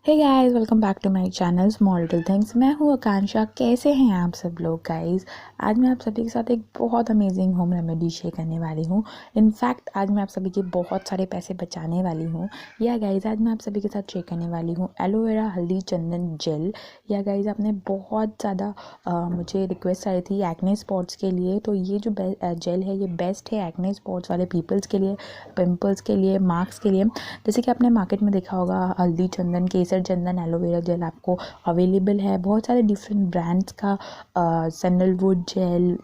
Hey guys, welcome back to my channel small little things. मैं हूँ आकांक्षा। कैसे हैं आप सब लोग गाइस? आज मैं आप सभी के साथ एक बहुत अमेजिंग होम रेमेडी शेयर करने वाली हूँ। इनफैक्ट आज मैं आप सभी के बहुत सारे पैसे बचाने वाली हूँ। या गाइस, आज मैं आप सभी के साथ शेयर करने वाली हूँ एलोवेरा हल्दी चंदन जेल। या गाइस, आपने बहुत ज़्यादा मुझे रिक्वेस्ट आई थी एक्ने स्पॉट्स के लिए, तो ये जो जेल है ये बेस्ट है एक्ने स्पॉट्स वाले पीपल्स के लिए, पिम्पल्स के लिए, मार्क्स के लिए। जैसे कि आपने मार्केट में देखा होगा हल्दी चंदन केसर चंदन एलोवेरा जेल आपको अवेलेबल है। बहुत सारे डिफरेंट ब्रांड्स का सैंडलवुड जेल,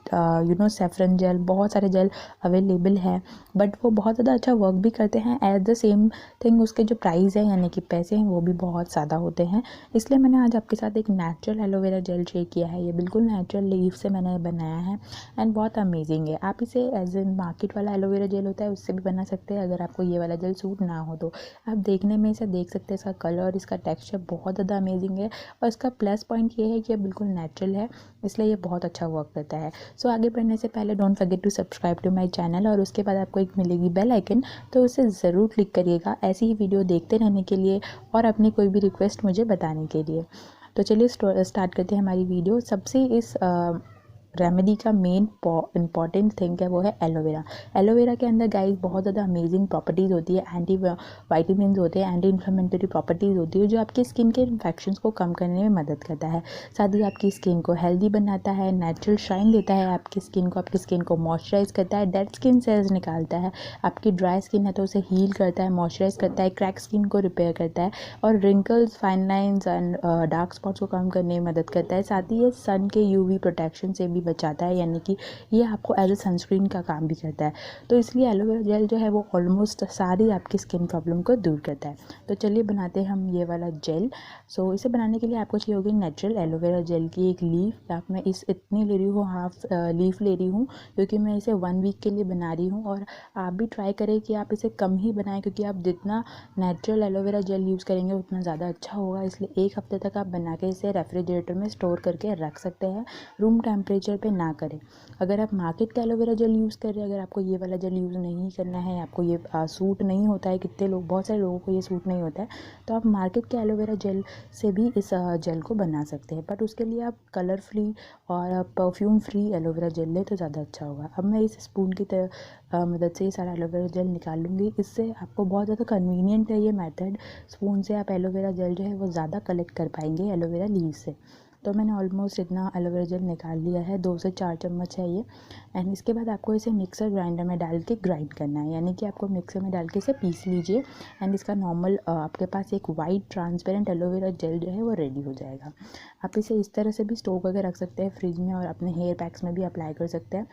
सेफ्रन जेल, बहुत सारे जेल अवेलेबल है। बट वो बहुत ज़्यादा अच्छा वर्क भी करते हैं। एट द सेम थिंग उसके जो प्राइस है यानी कि पैसे हैं वो भी बहुत ज़्यादा होते हैं। इसलिए मैंने आज आपके साथ एक नेचुरल एलोवेरा जेल शेयर किया है। ये बिल्कुल नेचुरल लीफ से मैंने बनाया है एंड बहुत अमेजिंग है। आप इसे एज इन मार्केट वाला एलोवेरा जेल होता है उससे भी बना सकते हैं अगर आपको ये वाला जेल सूट ना हो तो। आप देखने में इसे देख सकते हैं, इसका कलर, इसका टेक्सचर बहुत ज़्यादा अमेजिंग है। और इसका प्लस पॉइंट ये है कि ये बिल्कुल नेचुरल है, इसलिए ये बहुत अच्छा वर्क करता है। सो आगे बढ़ने से पहले don't forget to subscribe to my channel, और उसके बाद आपको एक मिलेगी बेल आइकन, तो उसे ज़रूर क्लिक करिएगा ऐसी ही वीडियो देखते रहने के लिए और अपनी कोई भी रिक्वेस्ट मुझे बताने के लिए। तो चलिए स्टार्ट करते हैं हमारी वीडियो। सबसे इस रेमेडी का मेन इंपॉर्टेंट थिंग है वो है एलोवेरा। एलोवेरा के अंदर गाइस बहुत ज़्यादा अमेजिंग प्रॉपर्टीज़ होती है, एंटी वाइटामिन होते हैं, एंटी इन्फ्लेमेटरी प्रॉपर्टीज़ होती है जो आपकी स्किन के इन्फेक्शंस को कम करने में मदद करता है। साथ ही आपकी स्किन को हेल्दी बनाता है, नेचुरल शाइन देता है आपकी स्किन को मॉइस्चराइज करता है, डेड स्किन सेल्स निकालता है, आपकी ड्राई स्किन है तो उसे हील करता है, मॉइस्चराइज करता है, क्रैक स्किन को रिपेयर करता है, और wrinkles, fine lines and dark spots को कम करने में मदद करता है। साथ ही ये सन के यूवी प्रोटेक्शन से भी बचाता है, यानी कि ये आपको एज ए सनस्क्रीन का काम भी करता है। तो इसलिए एलोवेरा जेल जो है वो ऑलमोस्ट सारी आपकी स्किन प्रॉब्लम को दूर करता है। तो चलिए बनाते हैं हम ये वाला जेल। सो इसे बनाने के लिए आपको चाहिए होगी नेचुरल एलोवेरा जेल की एक लीफ। आप मैं इतनी ले रही हूँ, हाफ लीफ ले रही हूँ, क्योंकि मैं इसे 1 वीक के लिए बना रही हूँ। और आप भी ट्राई करें कि आप इसे कम ही बनाएं, क्योंकि आप जितना नेचुरल एलोवेरा जेल यूज़ करेंगे उतना ज़्यादा अच्छा होगा। इसलिए 1 हफ्ते तक आप बना के इसे रेफ्रिजरेटर में स्टोर करके रख सकते हैं, रूम टेम्परेचर पे ना करें। अगर आप मार्केट का एलोवेरा जेल यूज़ कर रहे हैं, अगर आपको ये वाला जेल यूज़ नहीं करना है, आपको ये सूट नहीं होता है, बहुत सारे लोगों को ये सूट नहीं होता है, तो आप मार्केट के एलोवेरा जेल से भी इस जेल को बना सकते हैं। बट उसके लिए आप कलर फ्री और परफ्यूम फ्री एलोवेरा जेल लें तो ज़्यादा अच्छा होगा। अब मैं इस स्पून की मदद से ये सारा एलोवेरा जेल निकाल लूँगी। इससे आपको बहुत ज़्यादा कन्वीनियंट है ये मेथड। स्पून से आप एलोवेरा जेल जो है वो ज़्यादा कलेक्ट कर पाएंगे एलोवेरा लीव से। तो मैंने ऑलमोस्ट इतना एलोवेरा जेल निकाल लिया है, 2 से 4 चम्मच है ये। एंड इसके बाद आपको इसे मिक्सर ग्राइंडर में डाल के ग्राइंड करना है, यानी कि आपको मिक्सर में डाल के इसे पीस लीजिए। एंड इसका नॉर्मल आपके पास एक वाइट ट्रांसपेरेंट एलोवेरा जेल जो है वो रेडी हो जाएगा। आप इसे इस तरह से भी स्टोर करके रख सकते हैं फ्रिज में, और अपने हेयर पैक्स में भी अप्लाई कर सकते हैं।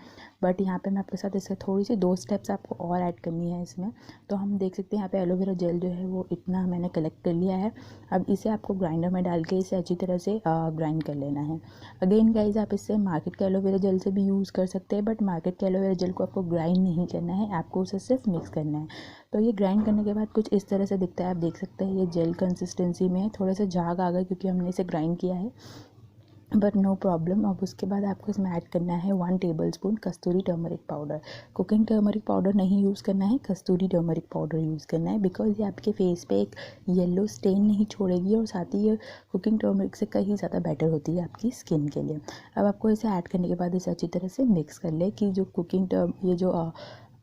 बट यहाँ पे मैं आपके साथ इससे थोड़ी सी 2 स्टेप्स आपको और ऐड करनी है इसमें। तो हम देख सकते हैं यहाँ पे एलोवेरा जेल जो है वो इतना मैंने कलेक्ट कर लिया है। अब इसे आपको ग्राइंडर में डाल के इसे अच्छी तरह से ग्राइंड कर लेना है। अगेन गाइज, आप इससे मार्केट के एलोवेरा जेल से भी यूज़ कर सकते हैं, बट मार्केट के एलोवेरा जेल को आपको ग्राइंड नहीं करना है, आपको उसे सिर्फ मिक्स करना है। तो ये ग्राइंड करने के बाद कुछ इस तरह से दिखता है। आप देख सकते हैं ये जेल कंसिस्टेंसी में थोड़ा सा झाग आ गया क्योंकि हमने इसे ग्राइंड किया है, बट नो प्रॉब्लम। अब उसके बाद आपको इसमें ऐड करना है 1 tablespoon Kasturi turmeric powder. Cooking turmeric powder नहीं यूज़ करना है, कस्तूरी टर्मरिक पाउडर यूज़ करना है, बिकॉज ये आपके फेस पे एक येलो स्टेन नहीं छोड़ेगी, और साथ ही ये कुकिंग टर्मरिक से कहीं ज़्यादा बेटर होती है आपकी स्किन के लिए। अब आपको इसे ऐड करने के बाद इसे अच्छी तरह से मिक्स कर ले कि जो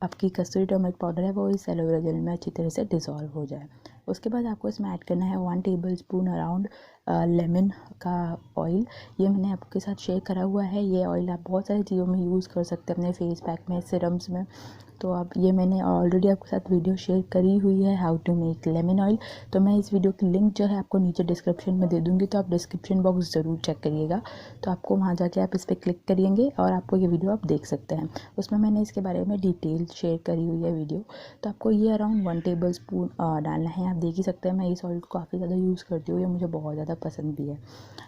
आपकी कस्तूरी टर्मरिक पाउडर है वो इस एलोवेरा जेल में अच्छी तरह से डिज़ोल्व हो जाए। उसके बाद आपको इसमें ऐड करना है 1 टेबलस्पून अराउंड लेमन का ऑयल। ये मैंने आपके साथ शेयर करा हुआ है। ये ऑयल आप बहुत सारी चीज़ों में यूज़ कर सकते हैं, अपने फेस पैक में, सिरम्स में। तो अब ये मैंने ऑलरेडी आपके साथ वीडियो शेयर करी हुई है, how to make lemon oil. तो मैं इस वीडियो की लिंक जो है आपको नीचे डिस्क्रिप्शन में दे दूँगी, तो आप डिस्क्रिप्शन बॉक्स ज़रूर चेक करिएगा। तो आपको वहाँ जाके आप इस पर क्लिक करिएंगे और आपको ये वीडियो आप देख सकते हैं। उसमें मैंने इसके बारे में डिटेल शेयर करी हुई है वीडियो। तो आपको ये अराउंड 1 टेबलस्पून डालना है। आप देख ही सकते हैं मैं इस ऑयल को काफ़ी ज़्यादा यूज़ करती हूँ, ये मुझे बहुत ज़्यादा पसंद भी है।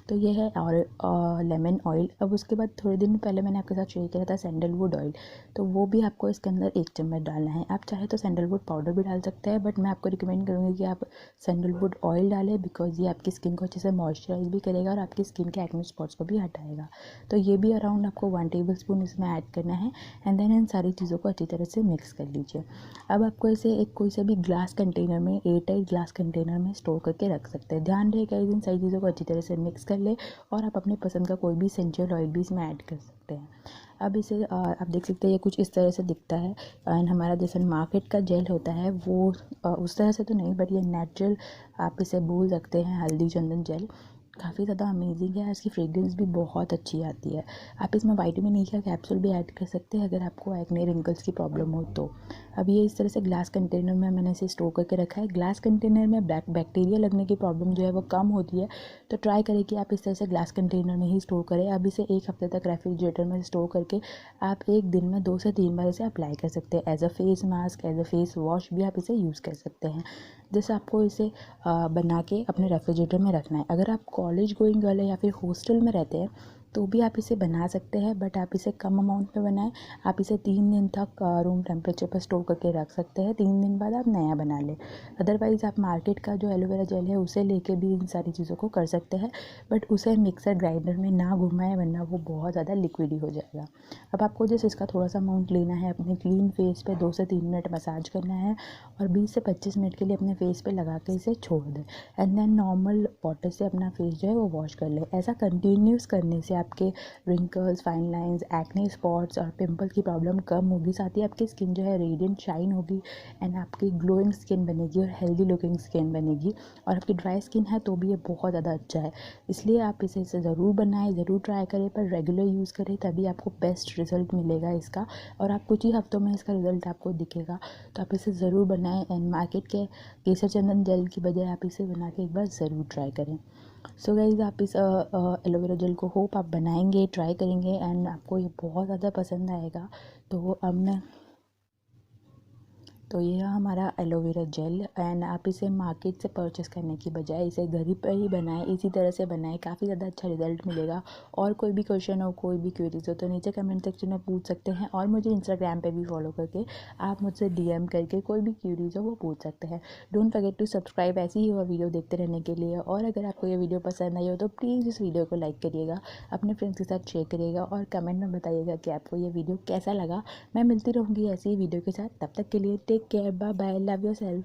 तो ये है और लेमन ऑयल। अब उसके बाद थोड़े दिन पहले मैंने आपके साथ शेयर किया था सैंडलवुड ऑयल, तो वो भी आपको इसके अंदर 1 चम्मच डालना है। आप चाहे तो सैंडलवुड पाउडर भी डाल सकते हैं, बट मैं आपको रिकमेंड करूँगी कि आप सैंडलवुड ऑयल डालें, बिकॉज ये आपकी स्किन को अच्छे से मॉइस्चराइज भी करेगा और आपकी स्किन के एक्ने स्पॉट्स को भी हटाएगा। तो ये भी अराउंड आपको 1 टेबल स्पून इसमें ऐड करना है एंड देन इन सारी चीज़ों को अच्छी तरह से मिक्स कर लीजिए। अब आपको इसे एक कोई सा भी ग्लास कंटेनर में, एयर टाइट ग्लास कंटेनर में स्टोर करके रख सकते हैं। ध्यान रहेगा इन सारी चीज़ों को अच्छी तरह से मिक्स कर ले और आप अपनी पसंद का कोई भी एसेंशियल ऑयल भी इसमें ऐड कर सकते हैं। अब इसे आप देख सकते हैं ये कुछ इस तरह से दिखता है एंड हमारा जैसे मार्केट का जेल होता है वो उस तरह से तो नहीं, बट ये नेचुरल आप इसे बोल सकते हैं हल्दी चंदन जेल। काफ़ी ज़्यादा अमेजिंग है, इसकी फ्रेग्रेंस भी बहुत अच्छी आती है। आप इसमें विटामिन ई का कैप्सूल भी ऐड कर सकते हैं अगर आपको एक्ने रिंकल्स की प्रॉब्लम हो तो। अब ये इस तरह से ग्लास कंटेनर में मैंने इसे स्टोर करके रखा है। ग्लास कंटेनर में बैक्टीरिया लगने की प्रॉब्लम जो है वो कम होती है, तो ट्राई करें कि आप इस तरह से ग्लास कंटेनर में ही स्टोर करें। अब इसे 1 हफ्ते तक रेफ्रिजरेटर में स्टोर करके आप एक दिन में 2 से 3 बार इसे अप्लाई कर सकते हैं। As a face mask, as a face wash भी आप इसे यूज़ कर सकते हैं। जैसे आपको इसे बना के अपने रेफ्रिजरेटर में रखना है। अगर आप कॉलेज गोइंग गर्ल है या फिर हॉस्टल में रहते हैं तो भी आप इसे बना सकते हैं, बट आप इसे कम अमाउंट में बनाएं। आप इसे 3 दिन तक रूम टेम्परेचर पर स्टोर करके रख सकते हैं। 3 दिन बाद आप नया बना लें। अदरवाइज़ आप मार्केट का जो एलोवेरा जेल है उसे लेके भी इन सारी चीज़ों को कर सकते हैं, बट उसे मिक्सर ग्राइंडर में ना घुमाएं वरना वो बहुत ज़्यादा लिक्विडी हो जाएगा। अब आपको जैसे इसका थोड़ा सा अमाउंट लेना है, अपने क्लीन फेस पे 2 से 3 मिनट मसाज करना है और 20 से 25 मिनट के लिए अपने फेस पे लगा के इसे छोड़ दें एंड देन नॉर्मल वाटर से अपना फेस जो है वो वॉश कर ले। ऐसा कंटिन्यूस करने से आपके wrinkles, fine lines, acne spots और पिंपल्स की प्रॉब्लम कम होगी। साथ ही आपकी स्किन जो है रेडिएंट शाइन होगी एंड आपकी ग्लोइंग स्किन बनेगी और हेल्दी लुकिंग स्किन बनेगी। और आपकी ड्राई स्किन है तो भी ये बहुत ज़्यादा अच्छा है। इसलिए आप इसे ज़रूर बनाएं, ज़रूर ट्राई करें, पर रेगुलर यूज़ करें तभी आपको बेस्ट रिजल्ट मिलेगा इसका, और आप कुछ ही हफ्तों में इसका रिजल्ट आपको दिखेगा। तो आप इसे ज़रूर बनाएं एंड मार्केट के केसर चंदन जेल की बजाय आप इसे बना के एक बार ज़रूर ट्राई करें। सो गाइज़, आप इस एलोवेरा जेल को होप आप बनाएंगे, ट्राई करेंगे एंड आपको ये बहुत ज़्यादा पसंद आएगा। तो ये हमारा एलोवेरा जेल एंड आप इसे मार्केट से परचेस करने की बजाय इसे घर ही पर ही बनाएं, इसी तरह से बनाएं, काफ़ी ज़्यादा अच्छा रिजल्ट मिलेगा। और कोई भी क्वेश्चन हो, कोई भी क्वेरीज हो तो नीचे कमेंट सेक्शन में पूछ सकते हैं, और मुझे इंस्टाग्राम पे भी फॉलो करके आप मुझसे डीएम करके कोई भी क्वेरीज हो वो पूछ सकते हैं। डोंट फॉरगेट टू सब्सक्राइब ऐसी ही और वीडियो देखते रहने के लिए। और अगर आपको ये वीडियो पसंद आई हो तो प्लीज़ इस वीडियो को लाइक करिएगा, अपने फ्रेंड्स के साथ शेयर करिएगा और कमेंट में बताइएगा कि आपको ये वीडियो कैसा लगा। मैं मिलती रहूँगी ऐसी ही वीडियो के साथ, तब तक के लिए take care, bye bye, love your self.